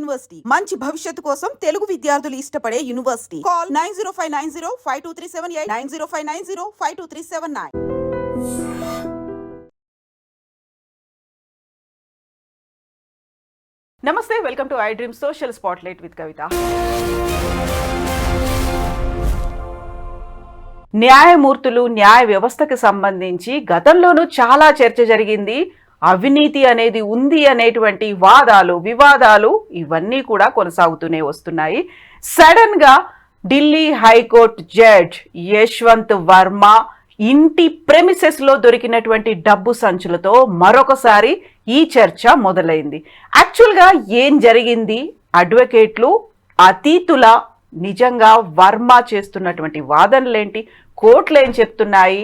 University మంచి భవిష్యత్తు కోసం తెలుగు విద్యార్థులు ఇష్టపడే యూనివర్సిటీ. కాల్ 9059052378 9059052379. నమస్తే, welcome to iDream social spotlight with Kavitha. న్యాయమూర్తులు, న్యాయ వ్యవస్థకు సంబంధించి గతంలోనూ చాలా చర్చ జరిగింది. అవినీతి అనేది ఉంది అనేటువంటి వాదాలు, వివాదాలు ఇవన్నీ కూడా కొనసాగుతూనే వస్తున్నాయి. సడన్ గా ఢిల్లీ హైకోర్టు జడ్జ్ యశ్వంత్ వర్మ ఇంటి ప్రెమిసెస్ లో దొరికినటువంటి డబ్బు సంచులతో మరొకసారి ఈ చర్చ మొదలైంది. యాక్చువల్గా ఏం జరిగింది? అడ్వకేట్లు అతీతుల నిజంగా వర్మ చేస్తున్నటువంటి వాదనలేంటి? కోర్టులు ఏం చెప్తున్నాయి?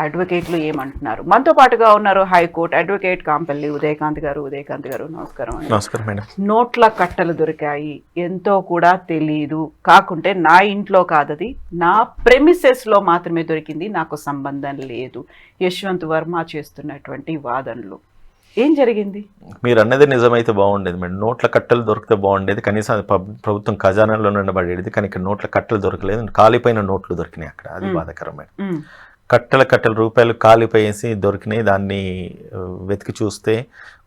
అడ్వకేట్లు ఏమంటున్నారు? మనతో పాటుగా ఉన్నారు హైకోర్టు అడ్వకేట్ కాంపల్లి ఉదయకాంత్ గారు. ఉదయకాంత్ గారు నమస్కారం. నమస్కారం మేడం. నోట్ల కట్టలు దొరికాయి, ఎంతో కూడా తెలియదు, కాకుంటే నా ఇంట్లో కాదది, నా ప్రెమిసెస్ లో మాత్రమే దొరికింది, నాకు సంబంధం లేదు. యశ్వంత్ వర్మ చేస్తున్నటువంటి వాదనలు ఏం జరిగింది? మీరు అన్నది నిజమైతే బాగుండేది మేడం. నోట్ల కట్టలు దొరికితే బాగుండేది, కనీసం అది ప్రభుత్వం ఖజానాలో నిండబడేది. కానీ ఇక్కడ నోట్ల కట్టలు దొరకలేదు, కాలిపోయిన నోట్లు దొరికినాయి అక్కడ. అది బాధాకరం మేడం. కట్టల రూపాయలు కాలిపోయేసి దొరికినాయి. దాన్ని వెతికి చూస్తే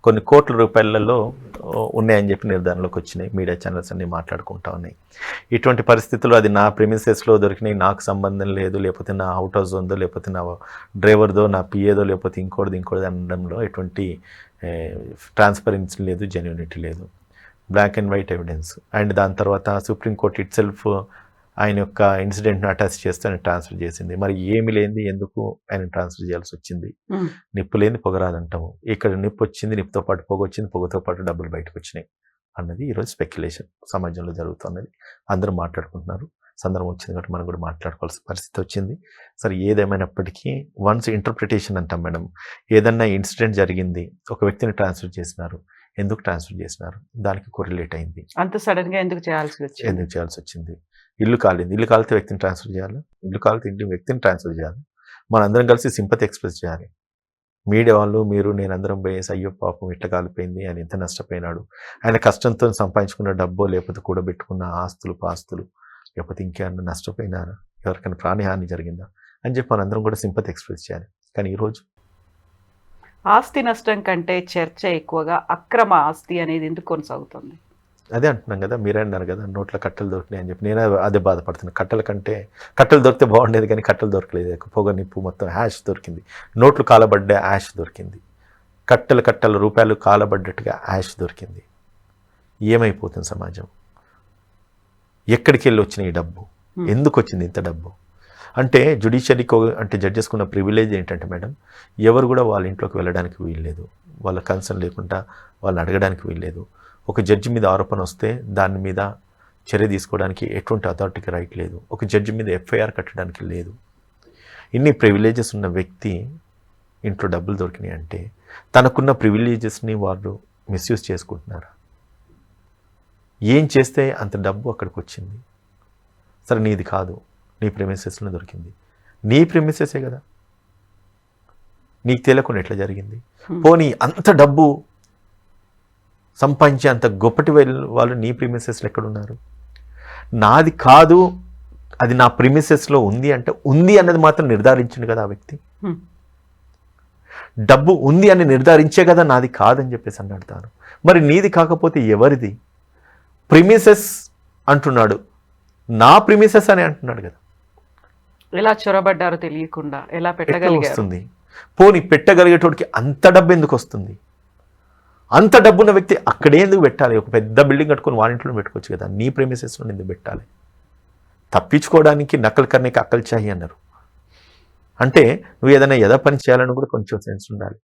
కొన్ని కోట్ల రూపాయలలో ఉన్నాయని చెప్పి నిర్ధారణలోకి వచ్చినాయి. మీడియా ఛానల్స్ అన్నీ మాట్లాడుకుంటా ఉన్నాయి. ఇటువంటి పరిస్థితుల్లో అది నా ప్రెమిసెస్లో దొరికినాయి, నాకు సంబంధం లేదు, లేకపోతే నా అవుట్ హౌస్ ఉందో, లేకపోతే నా డ్రైవర్దో, నా పిఏదో, లేకపోతే ఇంకోటిది అనడంలో ఎటువంటి ట్రాన్స్పరెన్సీ లేదు, జెన్యూనిటీ లేదు. Black and white evidence. And దాని తర్వాత సుప్రీంకోర్టు ఇట్ సెల్ఫ్ ఆయన యొక్క ఇన్సిడెంట్ను అటాచ్ చేస్తే ఆయన ట్రాన్స్ఫర్ చేసింది. మరి ఏమి లేనిది ఎందుకు ఆయన ట్రాన్స్ఫర్ చేయాల్సి వచ్చింది? నిప్పు లేని పొగరాదంటాము. ఇక్కడ నిప్పు వచ్చింది, నిప్పుతో పాటు పొగ వచ్చింది, పొగతో పాటు డబ్బులు బయటకు వచ్చినాయి అన్నది ఈరోజు స్పెక్యులేషన్ సమాజంలో జరుగుతున్నది. అందరూ మాట్లాడుకుంటున్నారు. సందర్భం వచ్చింది కాబట్టి మనం కూడా మాట్లాడుకోవాల్సిన పరిస్థితి వచ్చింది. సరే, ఏదేమైనప్పటికీ వన్స్ ఇంటర్ప్రిటేషన్ అంటాం మేడం. ఏదన్నా ఇన్సిడెంట్ జరిగింది, ఒక వ్యక్తిని ట్రాన్స్ఫర్ చేసినారు, ఎందుకు ట్రాన్స్ఫర్ చేసినారు, దానికి కొరిలేట్ అయింది. అంత సడన్ గా ఎందుకు చేయాల్సి వచ్చింది? ఇల్లు కాలితే వ్యక్తిని ట్రాన్స్ఫర్ చేయాలి, ఇల్లు కాలితే వ్యక్తిని ట్రాన్స్ఫర్ చేయాలి. మనందరం కలిసి సింపతి ఎక్స్ప్రెస్ చేయాలి. మీడియా వాళ్ళు, మీరు, నేను అందరం పోయేసి అయ్యో పాపం ఇట్లా కాలిపోయింది, ఆయన ఎంత నష్టపోయినాడు, ఆయన కష్టంతో సంపాదించుకున్న డబ్బో, లేకపోతే కూడబెట్టుకున్న పాస్తులు, లేకపోతే ఇంకేమన్నా నష్టపోయినారా, ఎవరికైనా ప్రాణహాని జరిగిందా అని చెప్పి మనందరం కూడా సింపతి ఎక్స్ప్రెస్ చేయాలి. కానీ ఈరోజు ఆస్తి నష్టం కంటే చర్చ ఎక్కువగా అక్రమ ఆస్తి అనేది ఎందుకు కొనసాగుతుంది? అదే అంటున్నాం కదా, మీరే అన్నారు కదా నోట్ల కట్టలు దొరికినాయి అని చెప్పి. నేను అదే బాధపడుతున్నాను. కట్టలు దొరికితే బాగుండేది, కానీ కట్టలు దొరకలేదు. పొగ, నిప్పు, మొత్తం యాష్ దొరికింది. నోట్లు కాలబడ్డ యాష్ దొరికింది. కట్టల రూపాయలు కాలబడ్డట్టుగా యాష్ దొరికింది. ఏమైపోతుంది సమాజం? ఎక్కడికి వెళ్ళి వచ్చిన ఈ డబ్బు? ఎందుకు వచ్చింది ఇంత డబ్బు? అంటే జుడిషియరీకి, అంటే జడ్జెస్కున్న ప్రివిలేజ్ ఏంటంటే మేడం, ఎవరు కూడా వాళ్ళ ఇంట్లోకి వెళ్ళడానికి వీల్లేదు, వాళ్ళ కన్సర్న్ లేకుండా వాళ్ళని అడగడానికి వీల్లేదు. ఒక జడ్జి మీద ఆరోపణ వస్తే దాని మీద చర్య తీసుకోవడానికి ఎటువంటి అథారిటీకి రైట్ లేదు. ఒక జడ్జి మీద ఎఫ్ఐఆర్ కట్టడానికి లేదు. ఇన్ని ప్రివిలేజెస్ ఉన్న వ్యక్తి ఇంట్లో డబ్బులు దొరికినాయి అంటే తనకున్న ప్రివిలేజెస్ని వాళ్ళు మిస్యూజ్ చేసుకుంటున్నారు. ఏం చేస్తే అంత డబ్బు అక్కడికి వచ్చింది? సరే, నీది కాదు, నీ ప్రెమిసెస్లో దొరికింది. నీ ప్రెమిసెసే కదా, నీకు తెలియకుండా ఎట్లా జరిగింది? పోనీ అంత డబ్బు సంపాదించే అంత గొప్పటి వాళ్ళు నీ ప్రిమిసెస్లో ఎక్కడున్నారు? నాది కాదు, అది నా ప్రిమిసెస్లో ఉంది అంటే ఉంది అన్నది మాత్రం నిర్ధారించింది కదా ఆ వ్యక్తి. డబ్బు ఉంది అని నిర్ధారించే కదా నాది కాదని చెప్పేసి అన్నాడు. మరి నీది కాకపోతే ఎవరిది? ప్రిమిసెస్ అంటున్నాడు, నా ప్రిమిసెస్ అని అంటున్నాడు కదా. ఎలా చొరబడ్డారో తెలియకుండా ఎలా వస్తుంది? పోనీ పెట్టగలిగేటోడికి అంత డబ్బు ఎందుకు వస్తుంది? అంత డబ్బున్న వ్యక్తి అక్కడే ఎందుకు పెట్టాలి? ఒక పెద్ద బిల్డింగ్ కట్టుకొని వారింట్లో పెట్టుకోవచ్చు కదా. నీ ప్రెమిసెస్లో ఎందుకు పెట్టాలి? తప్పించుకోవడానికి నకల్ కర్నేకి అక్కల్ చాయి అన్నారు. అంటే నువ్వు ఏదైనా యథా పని చేయాలని కూడా కొంచెం సెన్స్ ఉండాలి.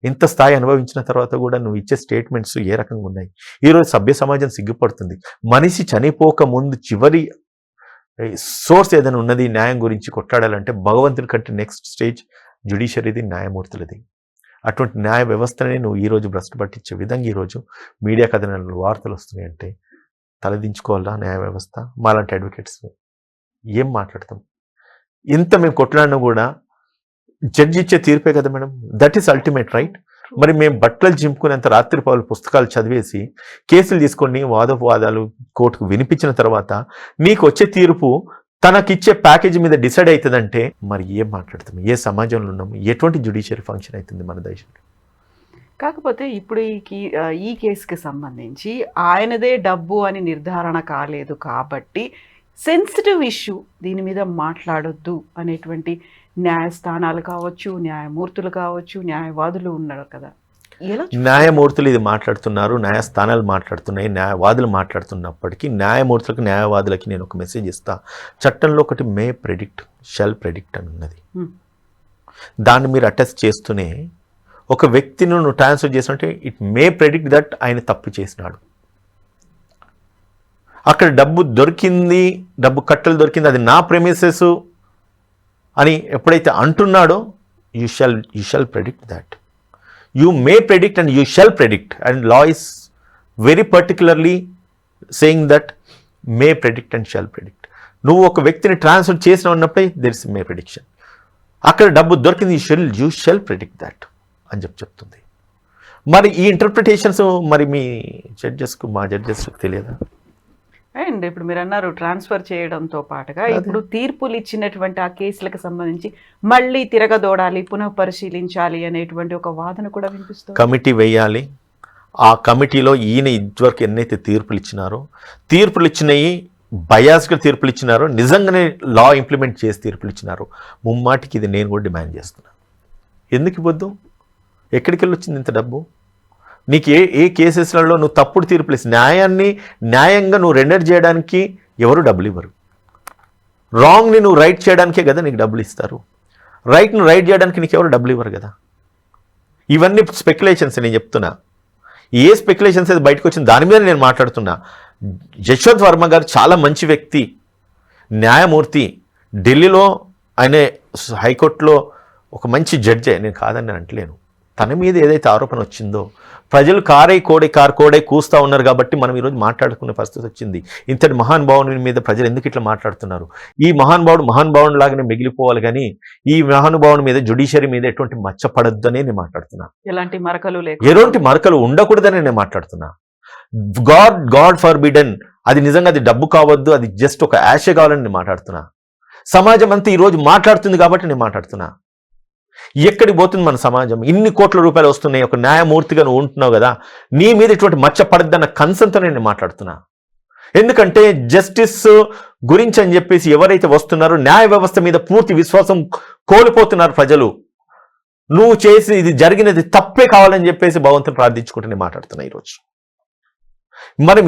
ఇంత స్థాయి అనుభవించిన తర్వాత కూడా నువ్వు ఇచ్చే స్టేట్మెంట్స్ ఏ రకంగా ఉన్నాయి? ఈరోజు సభ్య సమాజం సిగ్గుపడుతుంది. మనిషి చనిపోక ముందు చివరి సోర్స్ ఏదైనా ఉన్నది న్యాయం గురించి కొట్లాడాలంటే భగవంతుడి కంటే నెక్స్ట్ స్టేజ్ జ్యుడిషియరీది, న్యాయమూర్తులది. అటువంటి న్యాయ వ్యవస్థనే నువ్వు ఈరోజు భ్రష్టు పట్టించే విధంగా ఈరోజు మీడియా కథనాలు, వార్తలు వస్తున్నాయంటే తలదించుకోవాలా న్యాయ వ్యవస్థ? మాలాంటి అడ్వకేట్స్ ఏం మాట్లాడతాం? ఇంత మేము కొట్లాడినా కూడా జడ్జి ఇచ్చే తీర్పే కదా madam. That is ultimate right. మరి మేము బట్టలు చింపుకునేంత రాత్రిపాలు పుస్తకాలు చదివేసి కేసులు తీసుకొని వాదోపవాదాలు కోర్టుకు వినిపించిన తర్వాత నీకు వచ్చే తీర్పు తనకిచ్చే ప్యాకేజీ మీద డిసైడ్ అవుతుందంటే మరి ఏం మాట్లాడుతాం? ఏ సమాజంలో ఉన్నాము? ఎటువంటి జ్యుడిషియరీ ఫంక్షన్ అవుతుంది మన దేశంలో? కాకపోతే ఇప్పుడు ఈ కేసుకి సంబంధించి ఆయనదే డబ్బు అని నిర్ధారణ కాలేదు కాబట్టి సెన్సిటివ్ ఇష్యూ, దీని మీద మాట్లాడొద్దు అనేటువంటి న్యాయస్థానాలు కావచ్చు, న్యాయమూర్తులు కావచ్చు, న్యాయవాదులు ఉన్నారు కదా, ఎలా న్యాయమూర్తులు ఇది మాట్లాడుతున్నారు, న్యాయస్థానాలు మాట్లాడుతున్నాయి, న్యాయవాదులు మాట్లాడుతున్నప్పటికీ న్యాయమూర్తులకు న్యాయవాదులకి నేను ఒక మెసేజ్ ఇస్తా. చట్టంలో ఒకటి మే ప్రెడిక్ట్ షెల్ ప్రెడిక్ట్ అని ఉన్నది. దాన్ని మీరు అటెస్ట్ చేస్తూనే ఒక వ్యక్తిని నువ్వు ట్రాన్స్ఫర్ చేసినట్టే ఇట్ మే ప్రెడిక్ట్ దట్ ఆయన తప్పు చేసినాడు. అక్కడ డబ్బు దొరికింది, డబ్బు కట్టలు దొరికింది, అది నా ప్రెమిసెస్ అని ఎప్పుడైతే అంటున్నాడో you shall predict that. You may predict and you shall predict, and law is very particularly saying that may predict and shall predict. నువ్వు ఒక వ్యక్తిని ట్రాన్స్ఫర్ చేసిన ఉన్నప్పుడే దెర్ ఇస్ మే ప్రెడిక్షన్. అక్కడ డబ్బు దొరికింది, యూ షెల్ ప్రెడిక్ట్ దట్ అని చెప్తుంది. మరి ఈ ఇంటర్ప్రిటేషన్స్ మరి మీ జడ్జెస్కు మా జడ్జెస్కు తెలియదా? అండ్ ఇప్పుడు మీరు అన్నారు ట్రాన్స్ఫర్ చేయడంతో పాటుగా ఇప్పుడు తీర్పులు ఇచ్చినటువంటి ఆ కేసులకు సంబంధించి మళ్ళీ తిరగదోడాలి, పునః పరిశీలించాలి అనేటువంటి ఒక వాదన కూడా వినిపిస్తుంది. కమిటీ వేయాలి. ఆ కమిటీలో ఈయన ఇదివరకు ఎన్నైతే తీర్పులు ఇచ్చినారో, తీర్పులు ఇచ్చినవి బయాస్గా తీర్పులు ఇచ్చినారో, నిజంగానే లా ఇంప్లిమెంట్ చేసి తీర్పులు ఇచ్చినారో, ముమ్మాటికి ఇది నేను కూడా డిమాండ్ చేస్తున్నాను. ఎందుకు ఇవ్వద్దు? ఎక్కడికి వెళ్ళి వచ్చింది ఇంత డబ్బు? నీకు ఏ కేసెస్లలో నువ్వు తప్పుడు తీర్పులు ఇస్తే న్యాయంగా నువ్వు రెండర్ చేయడానికి ఎవరు డబ్బులు ఇవ్వరు. రాంగ్ని నువ్వు రైట్ చేయడానికే కదా నీకు డబ్బులు ఇస్తారు. రైట్ను రైట్ చేయడానికి నీకు ఎవరు డబ్బులు ఇవ్వరు కదా. ఇవన్నీ స్పెక్యులేషన్స్ నేను చెప్తున్నా. ఏ స్పెక్యులేషన్స్ అయితే బయటకు వచ్చింది దాని మీద నేను మాట్లాడుతున్నా. యశ్వంత్ వర్మ గారు చాలా మంచి వ్యక్తి, న్యాయమూర్తి. ఢిల్లీలో ఆయన హైకోర్టులో ఒక మంచి జడ్జే, నేను కాదని అంటలేను. తన మీద ఏదైతే ఆరోపణ వచ్చిందో ప్రజలు కోడై కూస్తూ ఉన్నారు కాబట్టి మనం ఈరోజు మాట్లాడుకునే పరిస్థితి వచ్చింది. ఇంతటి మహానుభావుని మీద ప్రజలు ఎందుకు ఇట్లా మాట్లాడుతున్నారు? ఈ మహానుభావుని లాగానే మిగిలిపోవాలి, కానీ ఈ మహానుభావుని మీద జ్యుడిషియరీ మీద ఎటువంటి మచ్చపడద్దు అని నేను మాట్లాడుతున్నా. ఎలాంటి మరకలు ఉండకూడదని నేను మాట్లాడుతున్నా. గాడ్ ఫర్ బిడన్, అది నిజంగా అది డబ్బు కావద్దు, అది జస్ట్ ఒక యాష కావాలని నేను మాట్లాడుతున్నా. సమాజం అంతా ఈరోజు మాట్లాడుతుంది కాబట్టి నేను మాట్లాడుతున్నా. ఎక్కడికి పోతుంది మన సమాజం? ఇన్ని కోట్ల రూపాయలు వస్తున్నాయి, ఒక న్యాయమూర్తిగా నువ్వు ఉంటున్నావు కదా, నీ మీద ఇటువంటి మచ్చ పడద్దన్న కన్సర్న్తో నేను మాట్లాడుతున్నా. ఎందుకంటే జస్టిస్ గురించి అని చెప్పేసి ఎవరైతే వస్తున్నారో న్యాయ వ్యవస్థ మీద పూర్తి విశ్వాసం కోల్పోతున్నారు ప్రజలు. నువ్వు చేసి ఇది జరిగినది తప్పే కావాలని చెప్పేసి భగవంతుని ప్రార్థించుకుంటూ నేను మాట్లాడుతున్నా. ఈరోజు మనం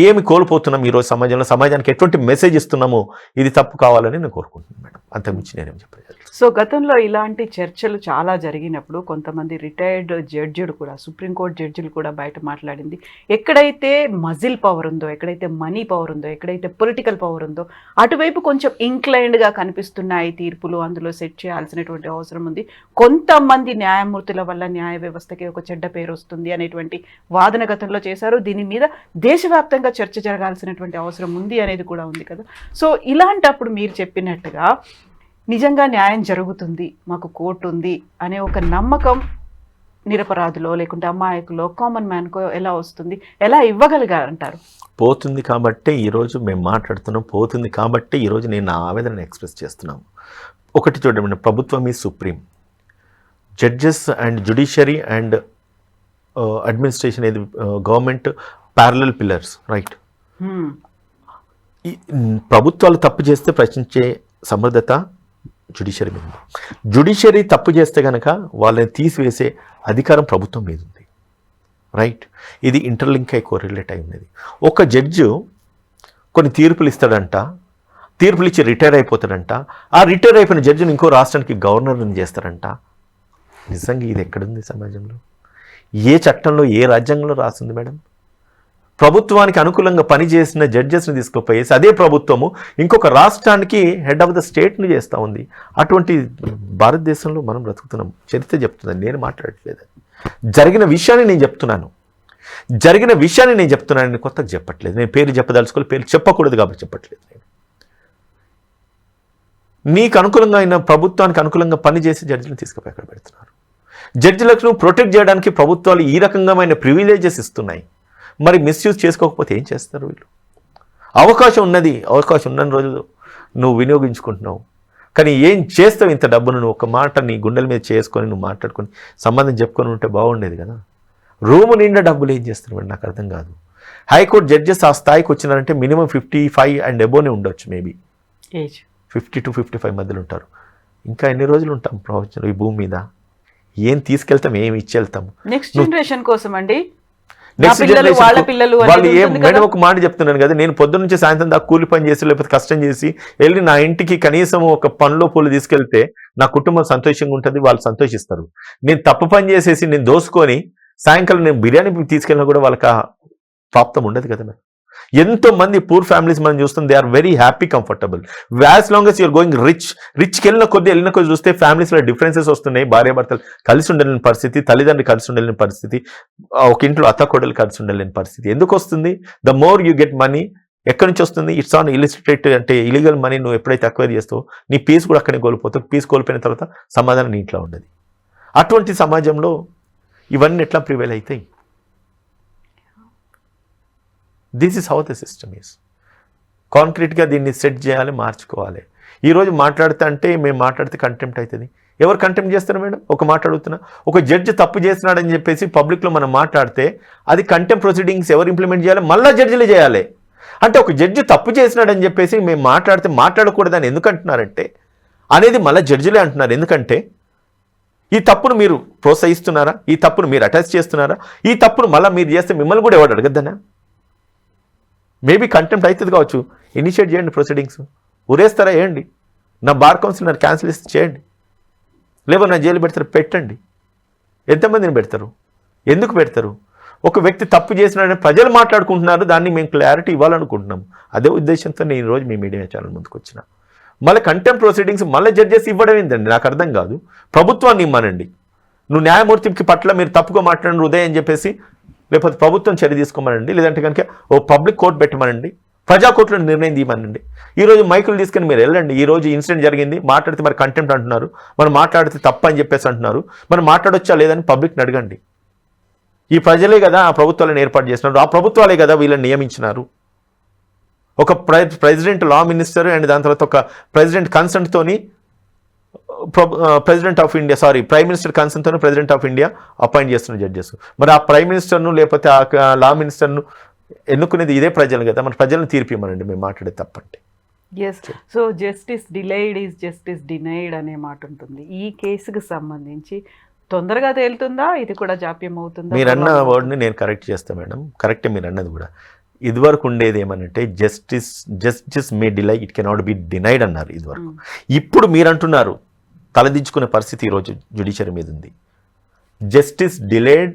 ఏమి కోల్పోతున్నాం ఈరోజు సమాజంలో, సమాజానికి ఎటువంటి మెసేజ్ ఇస్తున్నామో ఇది తప్పు కావాలని నేను కోరుకుంటున్నాను మేడం. అంతకుమించి నేనేం చెప్పలేదు. సో గతంలో ఇలాంటి చర్చలు చాలా జరిగినప్పుడు కొంతమంది రిటైర్డ్ జడ్జిలు కూడా, సుప్రీంకోర్టు జడ్జిలు కూడా బయట మాట్లాడింది, ఎక్కడైతే మజిల్ పవర్ ఉందో, ఎక్కడైతే మనీ పవర్ ఉందో, ఎక్కడైతే పొలిటికల్ పవర్ ఉందో అటువైపు కొంచెం ఇంక్లైన్డ్గా కనిపిస్తున్నాయి తీర్పులు, అందులో సెట్ చేయాల్సినటువంటి అవసరం ఉంది, కొంతమంది న్యాయమూర్తుల వల్ల న్యాయ వ్యవస్థకి ఒక చెడ్డ పేరు వస్తుంది అనేటువంటి వాదన గతంలో చేశారు. దీని మీద దేశవ్యాప్తంగా చర్చ జరగాల్సినటువంటి అవసరం ఉంది అనేది కూడా ఉంది కదా. సో ఇలాంటప్పుడు మీరు చెప్పినట్టుగా నిజంగా న్యాయం జరుగుతుంది, మాకు కోర్టు ఉంది అనే ఒక నమ్మకం నిరపరాధులో లేకుంటే అమాయకులో కామన్ మ్యాన్కో ఎలా వస్తుంది, ఎలా ఇవ్వగలిగారంటారు? పోతుంది కాబట్టి ఈరోజు మేము మాట్లాడుతున్నాం, పోతుంది కాబట్టి ఈరోజు నేను నా ఆవేదనను ఎక్స్ప్రెస్ చేస్తున్నాను. ఒకటి చూడండి, ప్రభుత్వం ఈ supreme, judges and judiciary and administration ఏది గవర్నమెంట్ ప్యారలల్ పిల్లర్స్, రైట్. ప్రభుత్వాలు తప్పు చేస్తే ప్రశ్నించే సమర్థత జ్యుడిషియరీ మీద. జ్యుడిషియరీ తప్పు చేస్తే కనుక వాళ్ళని తీసివేసే అధికారం ప్రభుత్వం మీద ఉంది, రైట్. ఇది ఇంటర్లింక్ అయి కోరిలేట్ అయి ఉన్నది. ఒక జడ్జు కొన్ని తీర్పులు ఇస్తాడంట, తీర్పులు ఇచ్చి రిటైర్ అయిపోతాడంట. ఆ రిటైర్ అయిపోయిన జడ్జిని ఇంకో రాష్ట్రానికి గవర్నర్ని చేస్తారంట. నిజంగా ఇది ఎక్కడుంది సమాజంలో? ఏ చట్టంలో, ఏ రాజ్యాంగంలో రాస్తుంది మేడం? ప్రభుత్వానికి అనుకూలంగా పనిచేసిన జడ్జెస్ని తీసుకుపోయేసి అదే ప్రభుత్వము ఇంకొక రాష్ట్రానికి హెడ్ ఆఫ్ ద స్టేట్ని చేస్తూ ఉంది. అటువంటి భారతదేశంలో మనం బ్రతుకుతున్నాం. చరిత్ర చెప్తున్నాను, నేను మాట్లాడట్లేదు. జరిగిన విషయాన్ని నేను చెప్తున్నాను, నేను కొత్తగా చెప్పట్లేదు. నేను పేరు చెప్పదలుచుకోవాలి, పేరు చెప్పకూడదు కాబట్టి చెప్పట్లేదు. నేను నీకు అనుకూలంగా అయిన ప్రభుత్వానికి అనుకూలంగా పనిచేసి జడ్జిని తీసుకుపోయి అక్కడ పెడుతున్నారు. జడ్జిలకు ప్రొటెక్ట్ చేయడానికి ప్రభుత్వాలు ఈ రకమైన ప్రివిలేజెస్ ఇస్తున్నాయి. మరి మిస్యూజ్ చేసుకోకపోతే ఏం చేస్తారు వీళ్ళు? అవకాశం ఉన్నది, అవకాశం ఉన్న రోజులు నువ్వు వినియోగించుకుంటున్నావు, కానీ ఏం చేస్తావు ఇంత డబ్బును? నువ్వు ఒక మాట నీ గుండెల మీద చేసుకొని నువ్వు మాట్లాడుకొని సంబంధం చెప్పుకొని ఉంటే బాగుండేది కదా. రూము నిండా డబ్బులు ఏం చేస్తారు నాకు అర్థం కాదు. హైకోర్టు జడ్జెస్ ఆ స్థాయికి వచ్చినారంటే మినిమం 55 అండ్ అబోనే ఉండొచ్చు, మేబీ ఏజ్ 50 to 55 మధ్యలో ఉంటారు. ఇంకా ఎన్ని రోజులు ఉంటాం ప్రపంచంలో ఈ భూమి మీద? ఏం తీసుకెళ్తాం, ఏమి ఇచ్చేళ్తాం? నెక్స్ట్ జనరేషన్ కోసం అండి. నెక్స్ట్ వాళ్ళు అనేది మేడం ఒక మాట చెప్తున్నాను కదా, నేను పొద్దున్న నుంచి సాయంత్రం దాకా కూలి పని చేసి లేకపోతే కష్టం చేసి వెళ్ళి నా ఇంటికి కనీసం ఒక పండ్లో పూలు తీసుకెళ్తే నా కుటుంబం సంతోషంగా ఉంటుంది, వాళ్ళు సంతోషిస్తారు. నేను తప్పు పని చేసేసి నేను దోసుకొని సాయంకాలం నేను బిర్యానీ తీసుకెళ్ళినా కూడా వాళ్ళకి ఆ ప్రాప్తం ఉండదు కదా మేడం. ఎంతో మంది పూర్ ఫ్యామిలీస్ మనం చూస్తాం, they are very happy, comfortable. As long as you're going రిచ్కి వెళ్ళిన కొద్ది చూస్తే ఫ్యామిలీస్లో డిఫరెన్సెస్ వస్తున్నాయి. భార్యాభర్తలు కలిసి ఉండలేని పరిస్థితి, తల్లిదండ్రులు కలిసి ఉండలేని పరిస్థితి, ఒక ఇంట్లో అత్తకోడలు కలిసి ఉండలేని పరిస్థితి ఎందుకు వస్తుంది? The more you get money, ఎక్కడి నుంచి వస్తుంది? ఇట్స్ ఆన్ ఇలిసిటేట్, అంటే ఇలీగల్ మనీ నువ్వు ఎప్పుడైతే అక్వైర్ చేస్తావో నీ పీస్ కూడా అక్కడే కోల్పోతావు. పీస్ కోల్పోయిన తర్వాత సమాధానం నీ ఇంట్లో ఉండదు. అటువంటి సమాజంలో ఇవన్నీ ఎట్లా ప్రివైల్ అవుతాయి? This is how the system is. కాంక్రీట్గా దీన్ని సెట్ చేయాలి, మార్చుకోవాలి. ఈరోజు మాట్లాడితే అంటే మేము మాట్లాడితే కంటెంప్ట్ అవుతుంది. ఎవరు కంటెంప్ట్ చేస్తారు మేడం? ఒక మాట అడుగుతున్నా, ఒక జడ్జి తప్పు చేస్తున్నాడని చెప్పేసి పబ్లిక్లో మనం మాట్లాడితే అది కంటెంప్ట్ ప్రొసీడింగ్స్ ఎవరు ఇంప్లిమెంట్ చేయాలి? మళ్ళీ జడ్జిలు చేయాలి. అంటే ఒక జడ్జి తప్పు చేసినాడని చెప్పేసి మేము మాట్లాడితే మాట్లాడకూడదని ఎందుకు అంటున్నారంటే అనేది మళ్ళీ జడ్జిలే అంటున్నారు. ఎందుకంటే ఈ తప్పును మీరు ప్రోత్సహిస్తున్నారా? ఈ తప్పును మీరు అటాచ్ చేస్తున్నారా? ఈ తప్పును మళ్ళీ మీరు చేస్తే మిమ్మల్ని కూడా ఎవరు అడగద్దనా? మేబీ కంటెంప్ట్ అవుతుంది కావచ్చు, ఇనిషియేట్ చేయండి ప్రొసీడింగ్స్. ఉరేస్తారా వేయండి, నా బార్ కౌన్సిల్ నా క్యాన్సిల్ చేయండి, లేకపోతే నా జైలు పెడతారు, పెట్టండి. ఎంతమందిని పెడతారు? ఎందుకు పెడతారు? ఒక వ్యక్తి తప్పు చేసినాడని ప్రజలు మాట్లాడుకుంటున్నారు, దాన్ని మేము క్లారిటీ ఇవ్వాలనుకుంటున్నాం. అదే ఉద్దేశంతో నేను ఈరోజు మీ మీడియా ఛానల్ ముందుకు వచ్చిన. మళ్ళీ కంటెంప్ట్ ప్రొసీడింగ్స్ మళ్ళీ జడ్జెస్ ఇవ్వడం ఏంటండి? నాకు అర్థం కాదు. ప్రభుత్వాన్ని ఇమ్మనండి, నువ్వు న్యాయమూర్తికి పట్ల మీరు తప్పుగా మాట్లాడిన ఉదయం అని చెప్పేసి, లేకపోతే ప్రభుత్వం చర్య తీసుకోమనండి, లేదంటే కనుక ఓ పబ్లిక్ కోర్టు పెట్టమనండి, ప్రజా కోర్టులో నిర్ణయం తీయమనండి. ఈరోజు మైకులు తీసుకొని మీరు వెళ్ళండి. ఈరోజు ఇన్సిడెంట్ జరిగింది, మాట్లాడితే మరి కంటెంప్ట్ అంటున్నారు, మనం మాట్లాడితే తప్పు అని చెప్పేసి అంటున్నారు, మనం మాట్లాడొచ్చా లేదని పబ్లిక్ని అడగండి. ఈ ప్రజలే కదా ఆ ప్రభుత్వాలను ఏర్పాటు చేసినారు, ఆ ప్రభుత్వాలే కదా వీళ్ళని నియమించినారు. ఒక ప్రెసిడెంట్ లా మినిస్టర్ అండ్ దాని తర్వాత ఒక ప్రెసిడెంట్ కన్సెంట్తోని president of India prime minister కన్సర్న్తో ప్రెసిడెంట్ ఆఫ్ ఇండియా అపాయింట్ చేస్తున్న జడ్జెస్. మరి ఆ ప్రైమ్ మినిస్టర్ను లేకపోతే ఆ లా మినిస్టర్ను ఎన్నుకునేది ఇదే ప్రజలు కదా. మన ప్రజలను తీర్పిమనండి మేము మాట్లాడే తప్పంటే. Yes, so justice delayed is justice denied అనే మాట ఉంటుంది. ఈ కేసుకు సంబంధించి తొందరగా తేలుతుందా, ఇది కూడా జాప్యం అవుతుందా? మీరు అన్న వర్డ్ని నేను కరెక్ట్ చేస్తాను మేడం, కరెక్టే మీరు అన్నది కూడా. ఇదివరకు ఉండేది ఏమనంటే justice may delay, it cannot be denied అన్నారు ఇదివరకు. ఇప్పుడు మీరు అంటున్నారు తలదించుకునే పరిస్థితి ఈరోజు జ్యుడిషియరీ మీద ఉంది. జస్టిస్ డిలేడ్,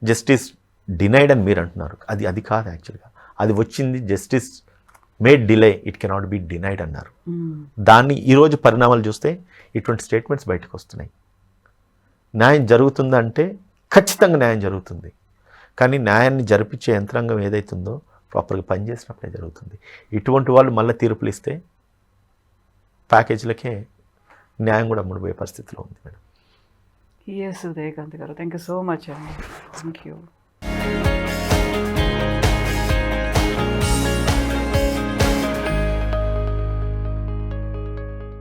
జస్టిస్ డినైడ్ అని మీరు అంటున్నారు. అది కాదు యాక్చువల్గా. అది వచ్చింది justice made delay, it cannot be denied అన్నారు. దాన్ని ఈరోజు పరిణామాలు చూస్తే ఇటువంటి స్టేట్మెంట్స్ బయటకు వస్తున్నాయి. న్యాయం జరుగుతుందంటే ఖచ్చితంగా న్యాయం జరుగుతుంది, కానీ న్యాయాన్ని జరిపించే యంత్రాంగం ఏదైతుందో ప్రాపర్గా పనిచేసినప్పుడే జరుగుతుంది. ఇటువంటి వాళ్ళు మళ్ళీ తీర్పులు ఇస్తే ప్యాకేజీలకే న్యాయం కూడా అమ్ముడుపోయే పరిస్థితిలో ఉంది మేడం. ఎస్ ఉదయకాంత్ గారు, థ్యాంక్ యూ సో మచ్ అండి. Thank you.